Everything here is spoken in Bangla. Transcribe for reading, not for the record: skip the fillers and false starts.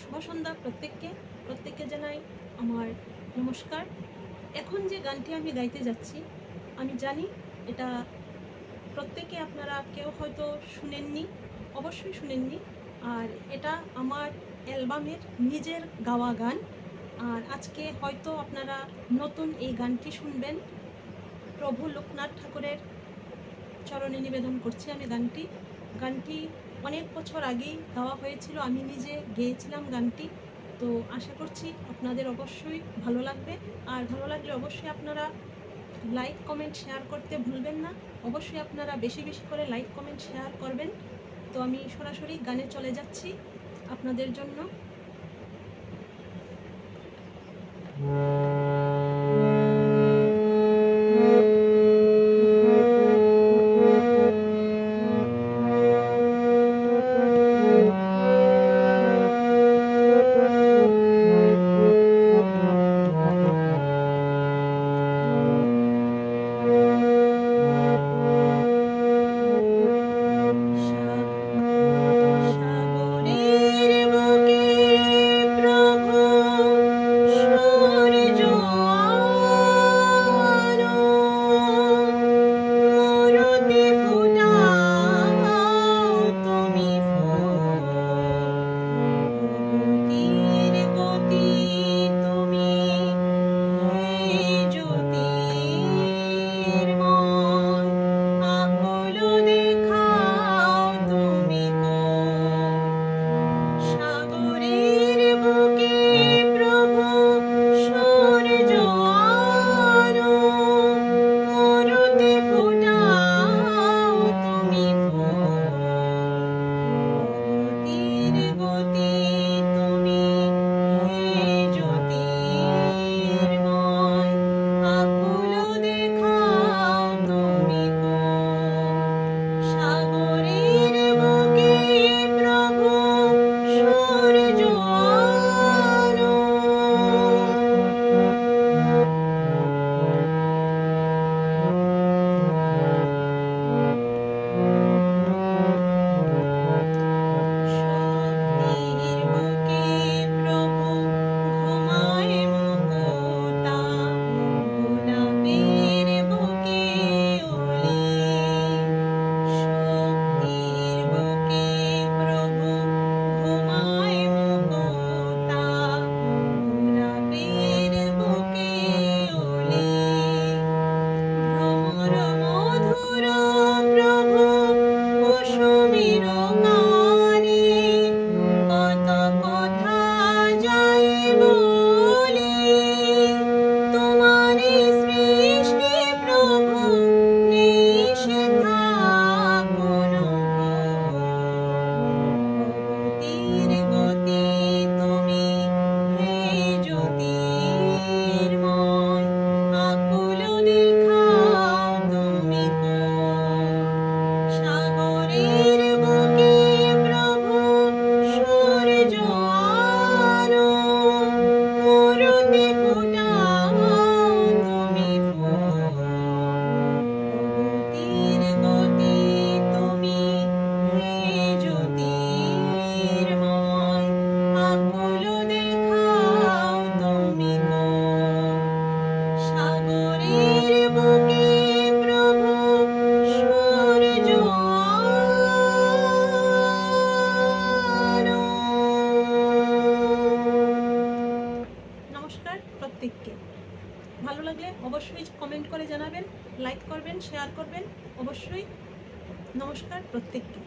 শুভ সন্ধ্যা প্রত্যেককে জানাই আমার নমস্কার। এখন যে গানটি আমি গাইতে যাচ্ছি, আমি জানি এটা প্রত্যেকে আপনারা কেউ হয়তো শুনেননি, অবশ্যই শুনেননি। আর এটা আমার অ্যালবামের নিজের গাওয়া গান। আর আজকে হয়তো আপনারা নতুন এই গানটি শুনবেন। প্রভু লোকনাথ ঠাকুরের চরণে নিবেদন করছি আমি গানটি অনেক বছর আগেই গাওয়া হয়েছিল, আমি নিজে গেয়েছিলাম গানটি। তো আশা করছি আপনাদের অবশ্যই ভালো লাগবে। আর ভালো লাগলে অবশ্যই আপনারা লাইক কমেন্ট শেয়ার করতে ভুলবেন না। অবশ্যই আপনারা বেশি বেশি করে লাইক কমেন্ট শেয়ার করবেন। তো আমি সরাসরি গানে চলে যাচ্ছি আপনাদের জন্য। প্রত্যেককে ভালো লাগলে অবশ্যই কমেন্ট করে জানাবেন, লাইক করবেন, শেয়ার করবেন অবশ্যই। নমস্কার প্রত্যেককে।